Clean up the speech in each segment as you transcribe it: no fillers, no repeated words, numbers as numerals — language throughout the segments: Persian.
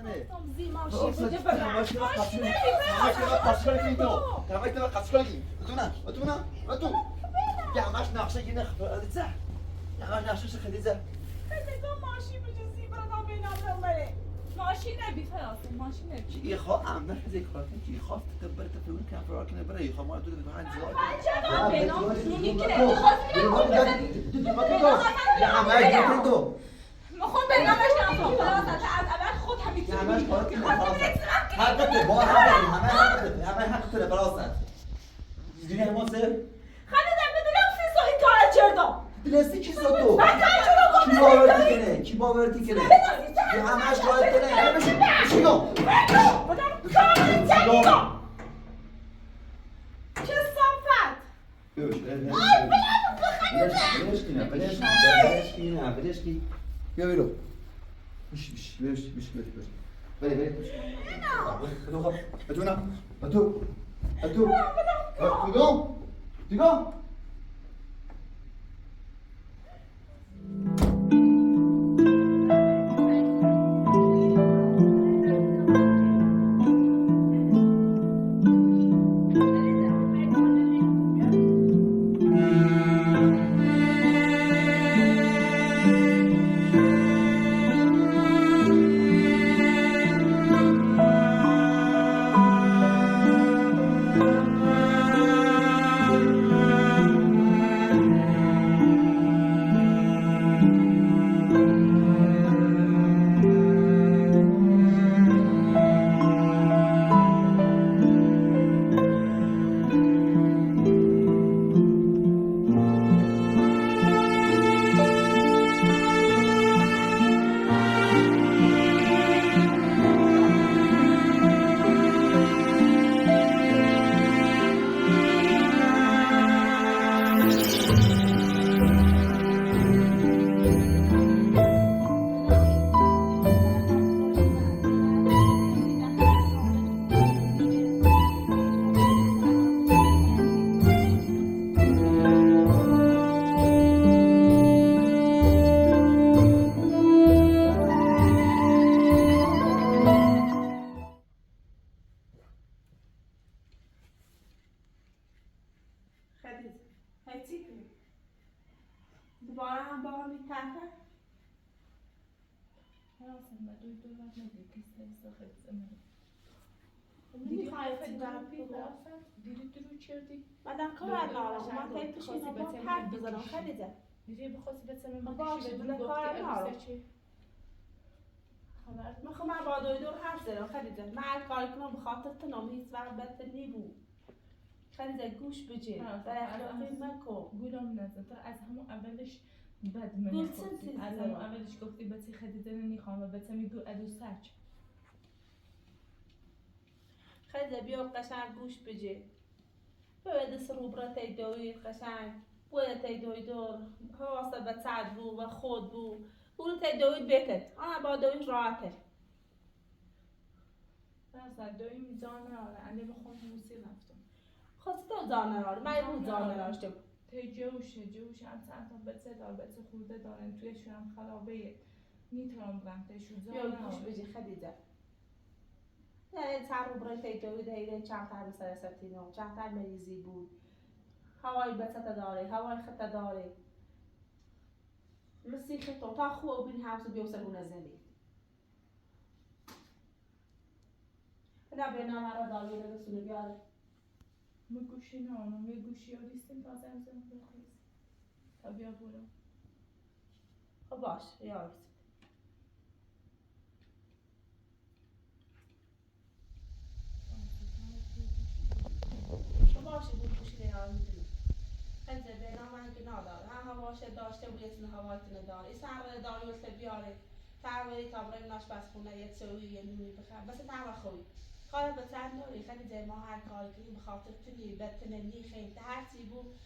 کنه زی ماشین بده ببر ماشین یا همش نقشه گینه خدیزه یا همش نقشه خدیزه خدیزه ماشین بده زی برای بینام بره ماشین بی فراسه ماشین بی يخا عم زي كراتين يخاف تكبر تفلون كان فرار كنا برا يخا ما دول بحال زواج چرا بینام نونی که يا عم هاي كنتو میخوام بینامش نفهم خلاص از اول خود همین يا عم خلاص كنا خلاص حقته بار حقته همه حقته خلاص زين ما سر خالد بدونم سی سوی کار چردم دلستی کی سوتو من کارچو رو کی باورتی کنه یا همش راحت کنه بشو چه صفت بلش کی بیا برو بش بری دیگه بعدم کار ندارم من تایی پیش اینا با حرف بزنم خلیده بخواستی بسنم باشه دونه کار ندارم میخوام من با دور حرف زدم خلیده من هر کاری کنم به خاطر تنم هیچ وقت بهتر نیبود خلیده گوش بجه در اخلاقی مکن گولم نزد از همون اولش بد منی خودتی از همون اولش گفتی بچه خلیده نمیخوام و بچه میگو ادو سرچ خلیده بیا قشنگ گوش بجه باید سروبرا تیدوی قشنگ باید تیدوی دور حواسه به سعد بو و خود بو اون تیدوی بکت آنها با دوی راحته نه دوی میزان ناره انده بخون موسی رفتم خواستی تو زانه ناره من بود زانه نارشتم تی جوشه هم چند بچه دار بچه خورده دارن تویشون هم خرابه نیترام برم تیشون زانه بیا گوش بجه خلیده نه سروبرا تیدوی دیده چند تر بسر ستینو چند تر مریضی بود هوای بسته داره هوای خطه داره مسیح خطه تا خوب بین همسو بیوسرونه زنی نه به نامه را داوی رو رسونه بیاره مگوشی نه مگوشی ها دیستیم تازه هم زن بخیز تا بیا برو خب باش یاد خب باشه بود گوشی دیار میدونی خیلی به نامه هم که نداره هم هواشه داشته بود یه هوایتونه داره این سر داری وقت بیاره تاوری تا برای ناش بس خونه یه سوی یه نونی بخیر بس تاوه خوی کار به سر نوری خیلی زی ما هر کاری کنیم بخاطر تنی بتنه نیخیم هر چی بود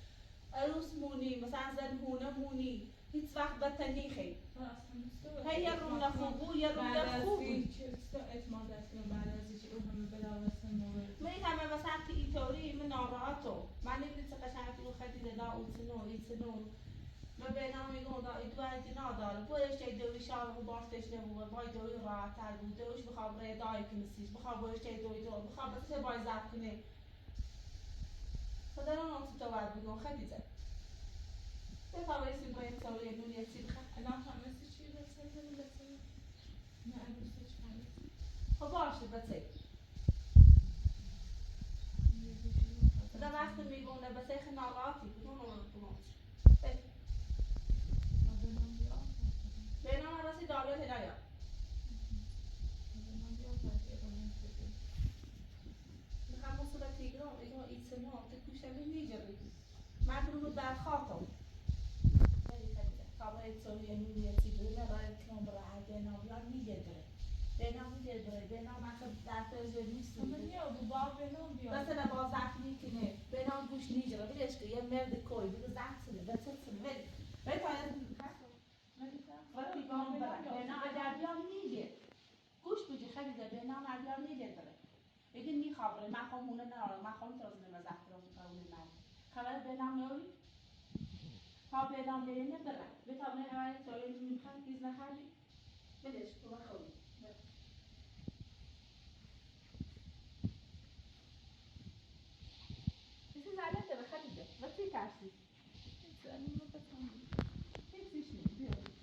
عروس مونی مثلا زن هونه مونی هیچ وقت بتنه نیخیم هی یه روم نخوبو یه روم نخوبو اعتماد دستیم بعد از اینکه اون همه بلاوستن مورد من همه مثلا که ایتوری من ناراحتو من نمیدونم چه قشنگ تو خیلی لا اوتنو ایتنو من به نام میگم دو اینا داره بویش چه دوی شام و بارتش نبوده بای دوی راحت تر بود دویش بخواب رای دای کنسیش بخواب بویش چه دوی دو بخواب بس چه بای زب کنه خدا رو نام تو باید بگم خیلی زد بخواب ایسی باید سوی دنیا چی بخواب الان همه چی بسازیم نه عروسش خالص خب باشه بسه دا وقتی میگونه بسه خیلی ناراحتی کدوم رو بگم به نام راسی داریات هدایا میخوام مصورت تیگرام ایگو ایتسنو که کوشتمی میجری من برو در خاطر خیلی خیلی کابه ایتسوی نونی تیگری برای کلام برای به نام یا میگدره به نام میگدره به نام اصلا در فرزه نیست بس نه باز زخمی کنه به نام گوش نیجره بیش که یه مرد کوی بگو زخم سنه بترسنه ولی تا وقتی گام برد به نام اگر بیام میگه گوش بجی خیلی ده به نام اگر بیام میگه داره بگی میخوابره من خواهمونه نرارم من خواهم تازه نمزخت رو میخواهمونه من خبر به نام نوری تا به نام برینه بره به تا به نام توی میخوام بیز نخواهی بلش تو بخوری کسی زالته به خیلی ده و چی ترسی؟ کسیش نیم بیاری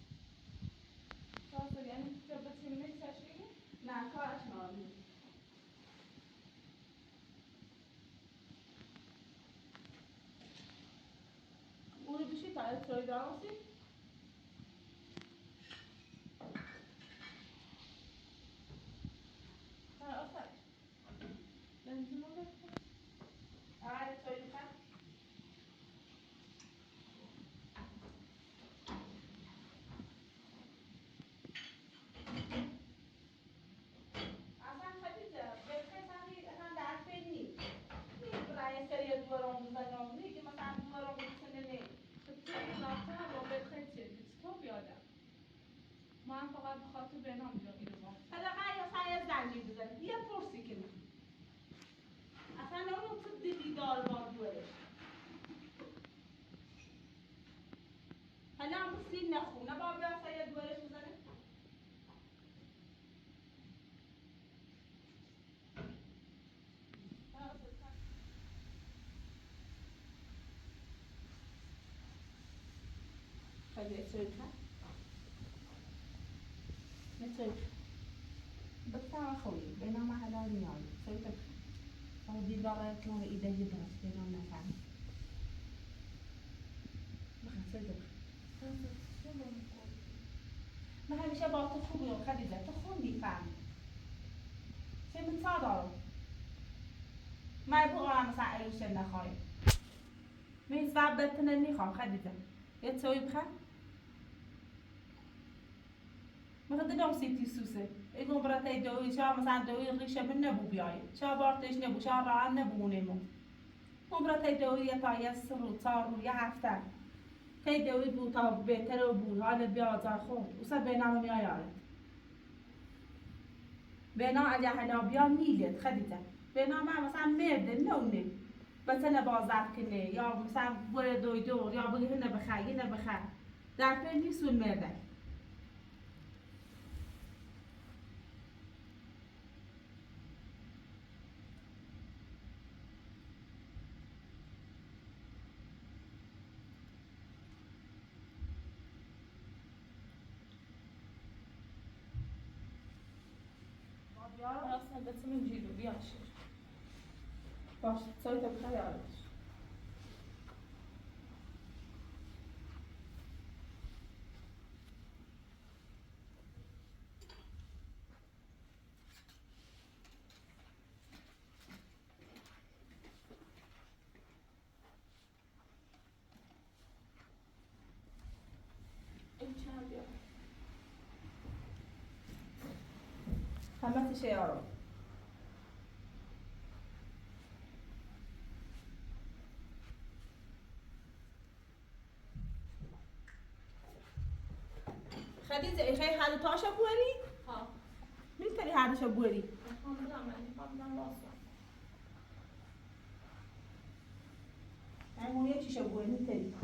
نه کارش نارمی اونو بشی تا اتروی دارسی اول اتروی بخواه اصلا خدیجه بلکه سمی اصلا درک بینی نیست برای سری دوران بزنم نیگه مثلا دوران بزنه نه من فقط بخاطر به نام بیام حداقل یا سعی زنجیر بزنی بیا پرسی کنی اصلا اونو تو دیدار بار دورش حالا هم سیل نخونه با بیا سعی دورش بزنه خیلی اتروی بخواه اتروی بطرح خوی به نام حلال میاری اتروی بخواه دیدار کلام ایده یدرس به نام نفهم بخواه اتروی بخواه من همیشه با تو خوبی و خدیجه تو خوب میفهمی چه من سا دارم من بقولم مثلا عروسه نخواهی من زبط بتنه میخوام خدیجه یه توی بخواه مثلا دیدم سیتی سوسه ایگون برای دوی شا مثلا دوی ریشه من نبو بیایی شا بارتش نبو شا راه نبونه مو اون برای دوی یه تا یه سرو چار رو یه هفته تی دوی بود تا بهتر بود حال بیازار خود اوسا به نام میآید به نام اگه حالا بیا میلد خدیجه به نام مثلا مرده نونه مثلا بازار کنه یا مثلا بره دوی دور یا بگه نه بخیر یه نه بخیر در پر نیستون مرده اصلا بتونم جیلو بیاشیر باش سایت بخیر یادش همه تیشه یارو خدیجه ای خیلی حالو تاشا بوری؟ ها میتونی حالشو بوری؟ میخوام برم واسه همون یه چیشو بوری میتونی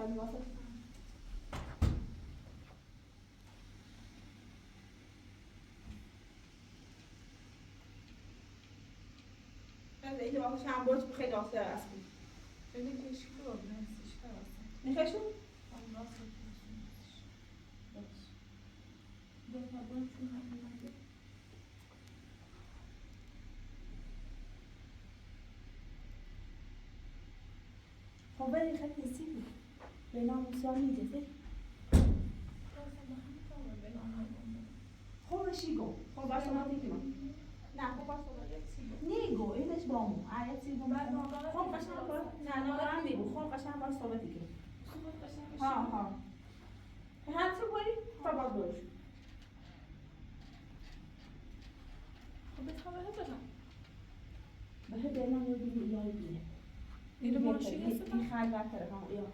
خیلی واسه اینه واقعا چند برد خیلی آسته است بده کشی رو نستش فراسته میخوایشون؟ الله خیلی خب ولی خیلی حسی بود به نام موسیقی میده خوبشی گو خب باشه ما دیگه نه خب باشه نیگو اینش بامو آیت سیگو خب قشنگ باش نه ناراحت نیگو خب قشنگ باش صحبت کنیم ها هر چی بایی تا باز باش خب بتخواه بدم به بینم یه دیگه ایای بیه اینو ماشین هست این خلوت تره هم یا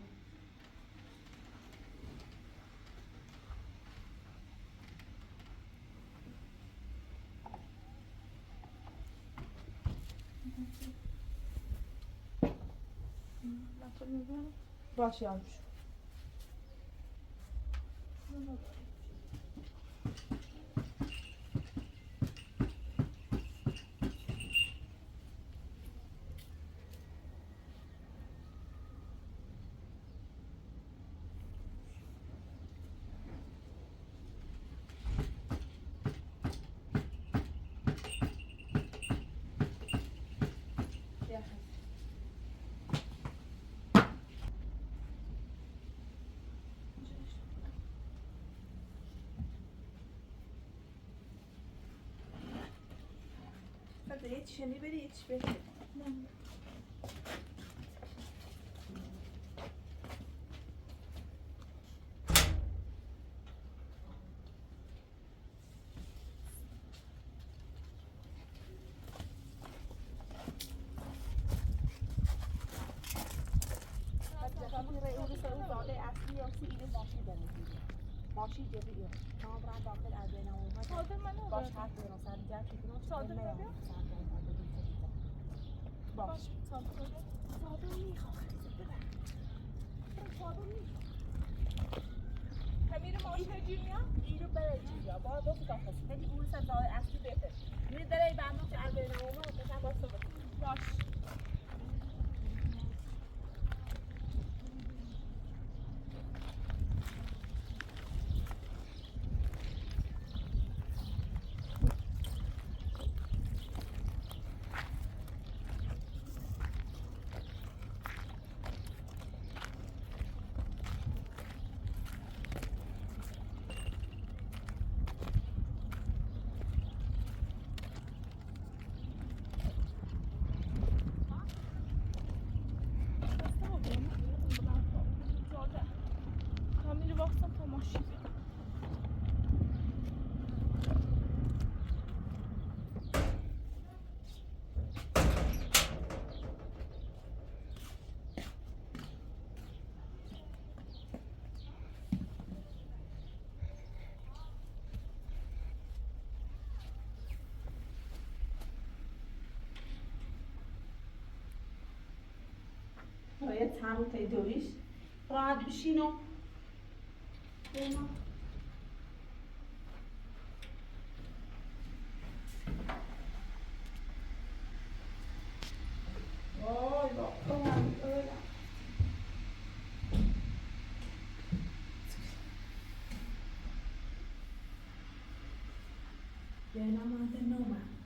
باشه یادش یه چشمی بری یه چش بری ماشی جدیه تمام راه داخل از بین اومد صادر منو باش حرف بزن سر جا چیکار صادر بده باش صادر میخوام صادر میخوام همین ماشین جیمیا اینو برای چیزا با دو تا هست ولی اون سزای اصلی بهتر می داره برنامه از بین اومد مثلا باش باید همون تیدویش راحت بشین و وای با Bella madre no ma.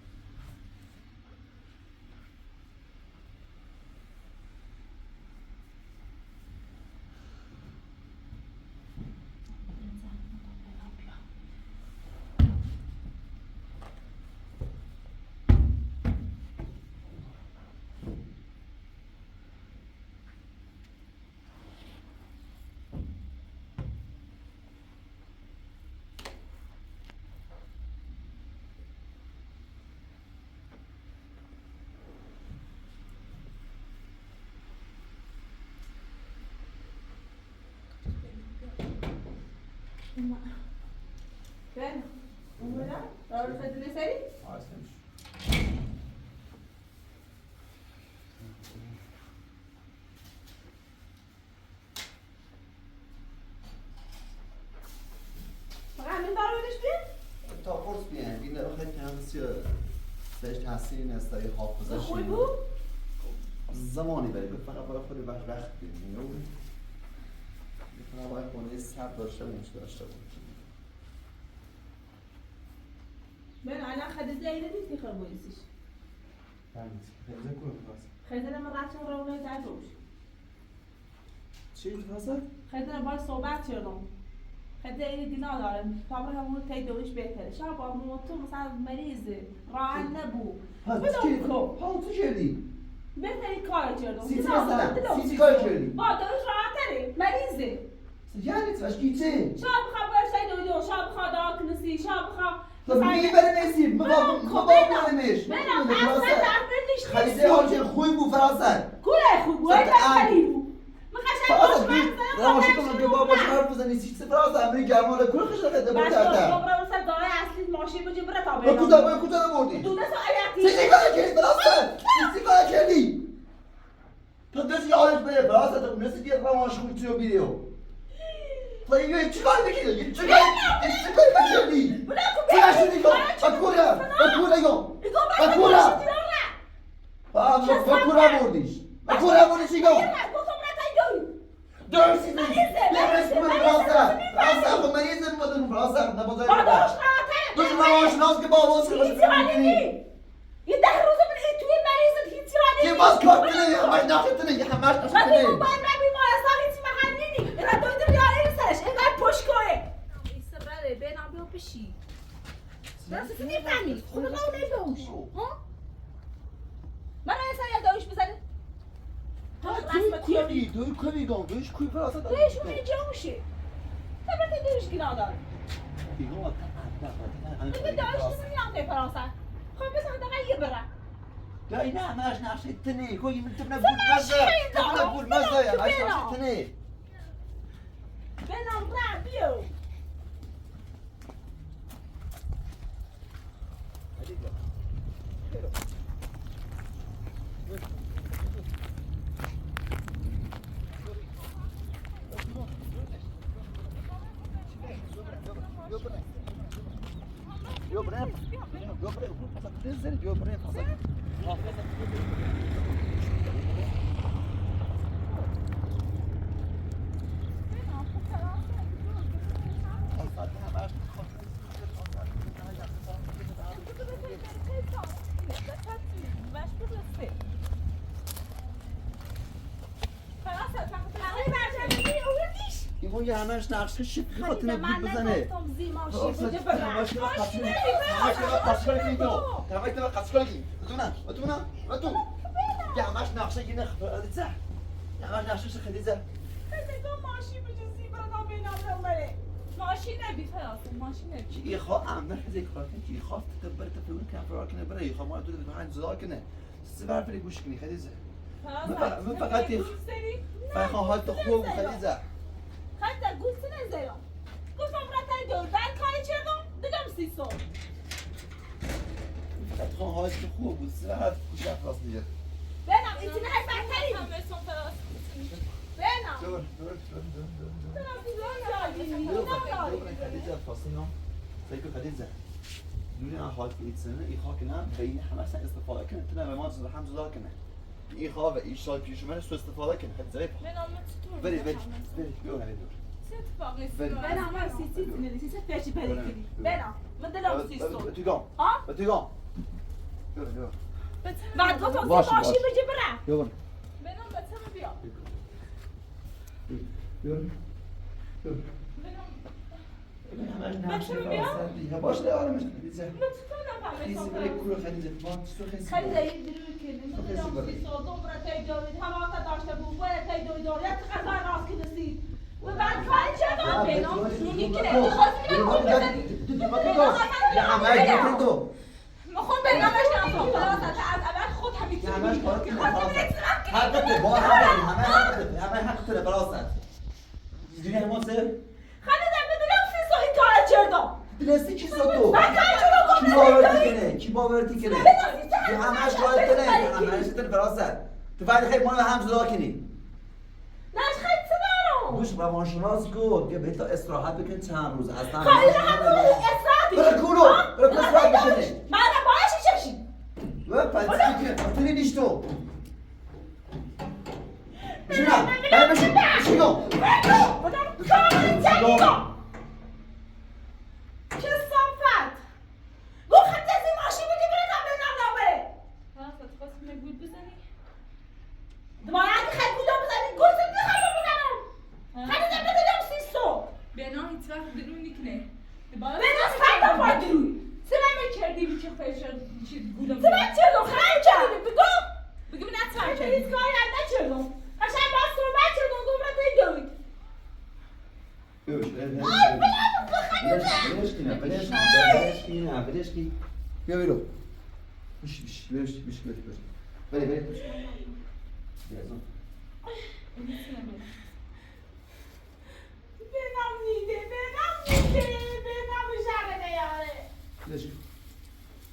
Ben, umurda? Doğru sözünü söyle. Ağaçlamış. تا قرص بیان این رو خیلی کنسیه بهش تحصیل نستایی حافظه خوبی بود؟ زمانی برای که فقط باید خود وقت بگیریم فقط باید خونه سب داشته داشته بود من الان خدیجه اینه نیستی خیلی بایستیش خیلی کنم خیلی من رفتم رو اونه در روش چی می‌خواست؟ خیلی باید صحبت کردم خیلی اینی دینا داره طبعا همون تی دویش بهتره شب با موتو مثلا مریضه راه نبود حالا تو کردی؟ بهتری کار کردم سیزی مثلا سیزی کار کردی؟ با دویش راه تره مریضه یعنی تو اشکی چه؟ شب بخواه برشای دویدو شب بخواه دعا کنسی شب بخواه خب میبره نسیم مبابرمش برم اصلا دربردش خلیزه حاجه خوی بود فراسر کوله خوب بود خیلی بود فراسر راماشی کنم که بابا حرف بزنی سیچ فراسر امری گرمال کل خشت خده بود کردم بابا مثلا دعای اصلی ماشین بجی بره تا با کجا نبردی؟ دونه سو علیتی سیچی کار کردی فراسر سیچی کار کردی تو دست یادش بره فراسر تو مثل دیگه راماشی کنی توی ویدیو تو یه چی کار میکنی؟ یه چی کار میکنی؟ Bakura بردیش bakura بردیش ایگو درستی نیست درستی من فرانسه خب مریض بودن فرانسه نبودن دوست نماش ناز که بابا سر باشه یه 10 روز من توی مریضت هیچی که باز کار کنه همش ناختنه همش ناختنه من باید روی مارستان هیچی محلی نی اینا دویدر یاره سرش اینقدر پشکوه ایسراره بینام بیو بشی درست نمیفهمی خونه قاو نمیدوش من این سر دویش بزنی دوی کوی گم دویش کوی فرانسه دویش اون جوشه تبرت دویش گنا داره ایگو من دویش نمیام فرانسه خب بس هم یه برم لا لا ماش نعرفش التني كوي من تبنا بقول مزه تبنا بقول مزه يا ماش نعرفش التني بنام رابيو يقول يا همش نعرفش الشيء خاطرنا بجيب بزنه ماشین نبی فراسه ماشین نبی يخا عمل زي كارتن كي يخاف تكبر تفلون كان فراك نبره يخا ما تقول عن زار كنا سبار في الجوش كني خديزه من فقط فخا حالت خوب خديزه خدت گوشت نزدم گفتم رفتن دور بعد کاری چردم دیدم 3 سال فقط خا حالت خوب بود سبار كوش خلاص دیگه بنام ایتونه هر بدتری بنام دور خديجه فاصينا سيكون خديجه دنيا حالت إنسانة إخا كنا بين حماسة استفادة كنا تنا ما نزل الحمد لله كنا إخا وإيش صار في شمال سو استفادة كنا حد زريبها من عمل تطور بري بيقول هذي دور بنام ما سيسي تني سيسي فيش بالي بنام من دلهم 3 سال بتقام بتقام يلا بعد قطع ماشي بجي برا يلا بنام بتسمى بيا يلا باش لا انا مش خديجه خديجه بريك كل خديجه خديجه يدري كده مثلا في صوتهم برتاي دوري هوا داشته بود باید تای دوی دور یک غذا راست کنسی و بعد کاری چطور بینم میگی که يا عماد انتو مخون برنامج نفهم خلاص از اول خود همین يا عماد حقته با همه حقته فراسه دیدی همون سر خدیجه بدونم سی سو این کار چردم دلستی کی ساتو من کار چردم کی باورتی کنه یه همش کار کنه همش تن فراسه تو بعد خیر ما هم زدا کنی ناش خیلی سبارم گوش روانشناس گفت که بهتا استراحت بکن چند روز اصلا خیلی استراحتی برو کولو برو استراحت بکنی من باعث چشی و پنجی که افتونی نیش تو بشینم بله بشین بشینم چه صفت گو خط از این ماشین بودی بره تا بینم نامه خلاص خواست نگود بزنی دوباره اگه خیلی بودم بزنی گوزم میخوام بزنم خیلی زن بزنم سیستو بنا هیچ وقت درون نکنه بنا سفت پا دروی سمن کردی بی که فشار چی گولم سفت چلو خیلی کردی بگو بگو من نتوان هیچ کردی کاری هم نچلو قشنگ باز صحبت چلو دوباره دوید بیا بیرو بش بری بنام نیده بنام شهر نیاره بش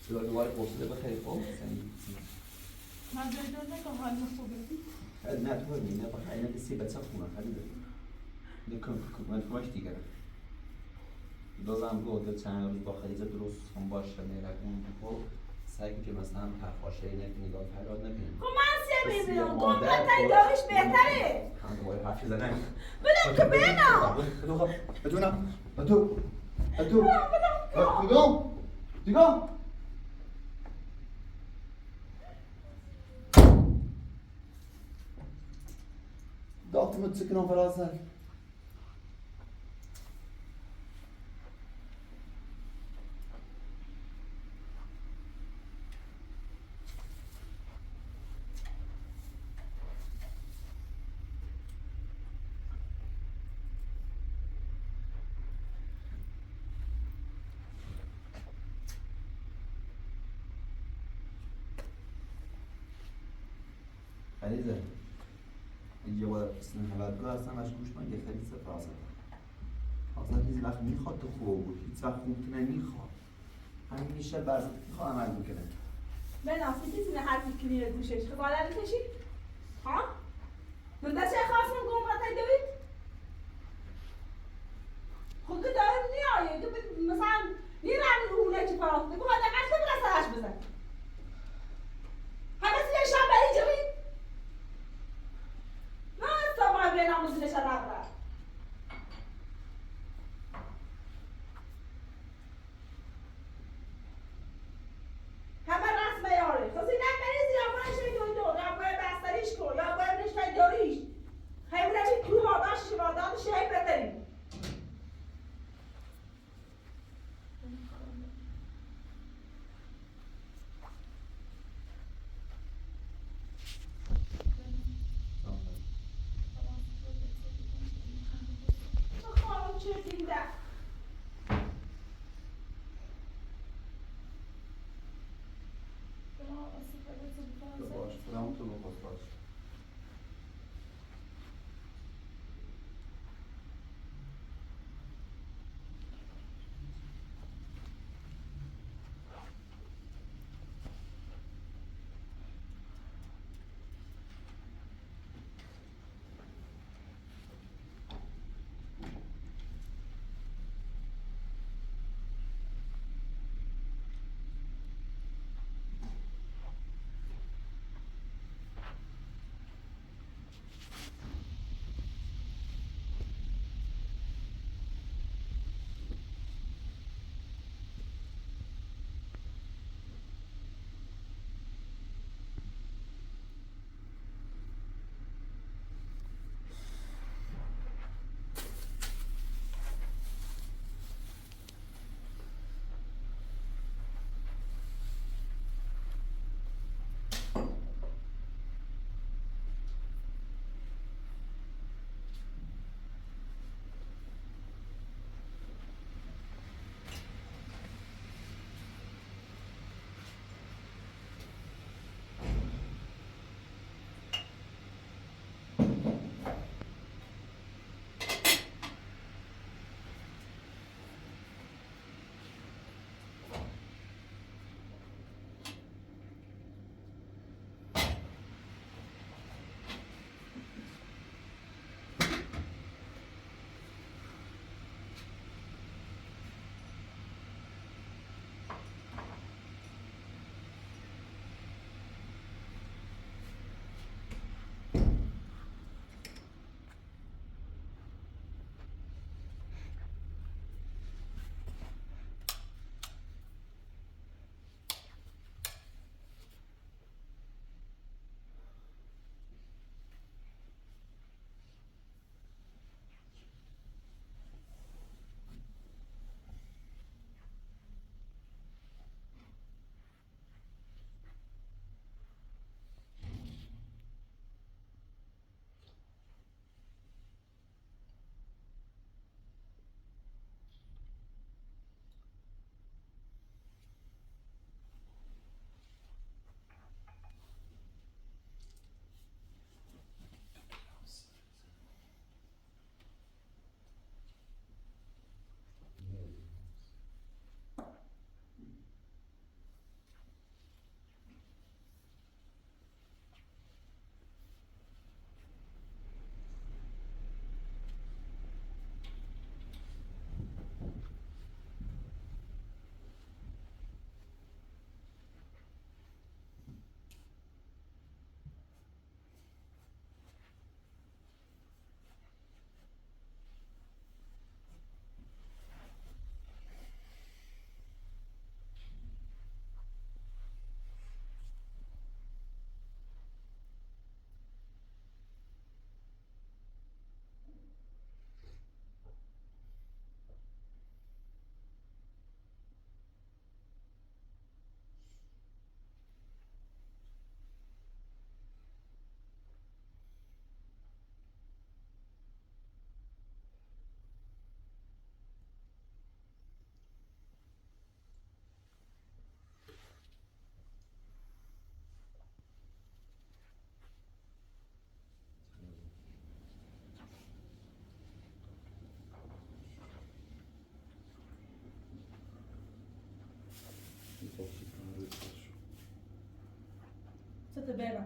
دوباره قصده بخیر خوب من جایدار نگاه حال خوبه نه تو ببین نه بخیر نه سی بچه خونه خیلی کن من کمش دیگه بازم گفت چند روز با خریزه درست هم باشه میرکن خب سعی که مثلا پرخاشه نکنی یا فراد نکنی خب من سیه میبینم گمت تایداش بهتره هم دوباره حرفی زدن بدم که بنام بدو دیگه داخل متسكنون في راسك خلیزه اینجا باید اسم خبرگاه اصلا مشکوش من یه خیلی سفرازه اصلا هیچ وقت میخواد تو خوب بود هیچ وقت خوب که نمیخواد همین میشه برزد میخواد عمل میکنه بنام سیتی حرفی کنی رو گوشش خب حالا بکشی ها؟ من دست خواستم گمت تایدوید خود دارم نیایه تو مثلا نیرم رونه چی فرام بگو حالا قشت برسه هش بزن همه سیده شنبهی جوید نه استماع بنام زیده شرق را همه رسمه یاره خواهی نکنیز یا باید شوی دو یا باید بستریش کن یا باید نشتای داریش خیلی روی تو هاداش شوادان شهی بتریم خانم چه دیده باش خودم تو بخواست باش ست برم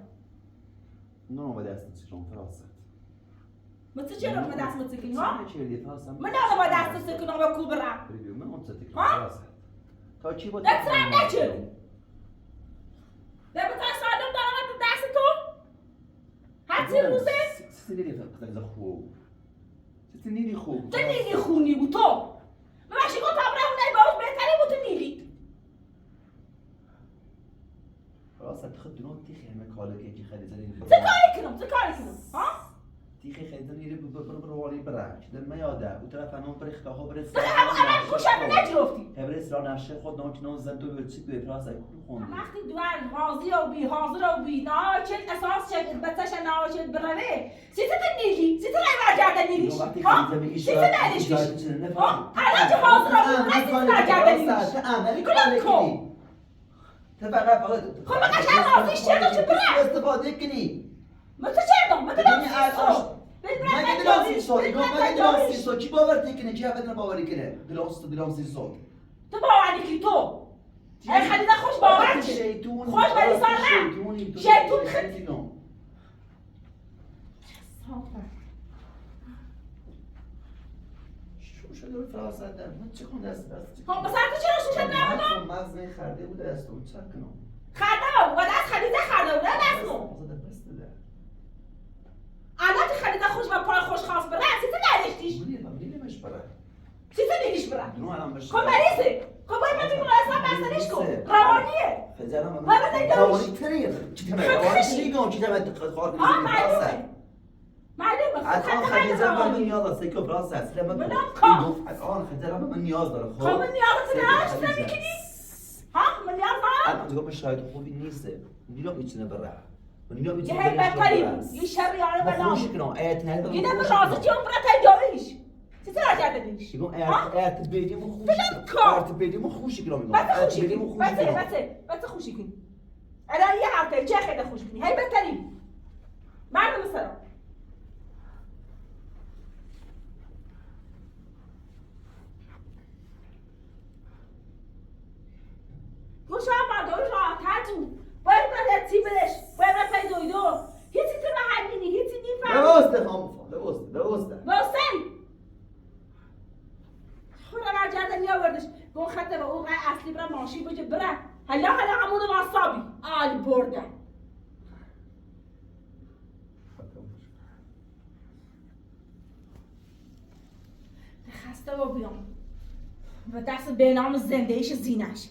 نه با دست چیکار فراست مثل چرا ما دست متسکین ها چیلی فراست من نه با دست سکین ها با کو برم ببین من اون ست ها؟ فراست تا چی بود دست رم نچردی نبتا سالم دارم دست تو هرچی روزه سیدی فراست خوب سیدی خوب تو نیلی خونی بود تو من باشی گفت تابره اون باش بهتری بود تو نیلی فراست خد دنو تیخی همه کاله که خیلی زنی چه کاری کنم ها تیخی خیلی زنی بروانی برای چه ما یاده و طرف انون پر اختلاف برس تو همه خوشم نجرفتی هبرس را نشه خود نوک نو زد تو برچی به فراست خون وقتی دوار حاضی و بی حاضر و بی ناچل اساس شد بتش ناچل بروه سیست نیلی سیست نمیار کرده نیلیش ها سیست نداشتیش ها الان که حاضر و بی سیست نمیار کرده نیلیش کلام کن فقط خب من قشنگ حاضیش چه چه بره استفاده کنی من تو چه دم من دلم سیستو مگه دلم سیستو مگه دلم سیستو کی باور کنه کی بدن باوری کنه دلم سیستو تو باوری کی تو ای خلیده خوش باور کن شیطون خوش ولی سال نه شیطون خیلی شو شده فراست من چه کنم دست خب بسر تو چرا شوشت نمودم مغز خرده بود دستم چه کنم خرده بود دست خلیده خرده بود نه دستم الان که خلیده خوش و پای خوش خواست بره سیسه نداشتیش میلیمش بره سیسه نیلیش بره دونو الان بشه خب مریضه خب باید من میگم اصلا بستنش کن روانیه خجالم من روانی تریه چی تمام روانی میگم چی تمام خاطر معلومه الان خجالم من نیاز است که فراست است لما الان خجالم من نیاز داره خب من نیازت نداشت نمیکنی ها من نیاز دارم الان دیگه شاید خوبی نیست دیگه میتونه بره من دیگه یه میتونه هی بدتری بود یه شر یاره به نام خوش کنم ایت نه یه دفعه رازه چیون برای تایداریش چیزی را کرده دیش دیگه ایت بیدیم خوش ایت بیدیم خوش کنم میگم بس خوشی بیدیم کنی خوش کنم بس خوشی کنی الان یه حرفه چه خیلی خوش کنی هی بدتری مردم سرم گوش هم مردم راحت تو باید من تی بدش باید من پی دویدو هیچی تو محل نینی هیچی نیفهم درسته خانم درسته واسه خورا برگرده نیاوردش گون خطه به اون اصلی برا ماشی بجه بره حالا عمود واسابی آل برده خسته و بیام و دست به نام زنده ایش زینش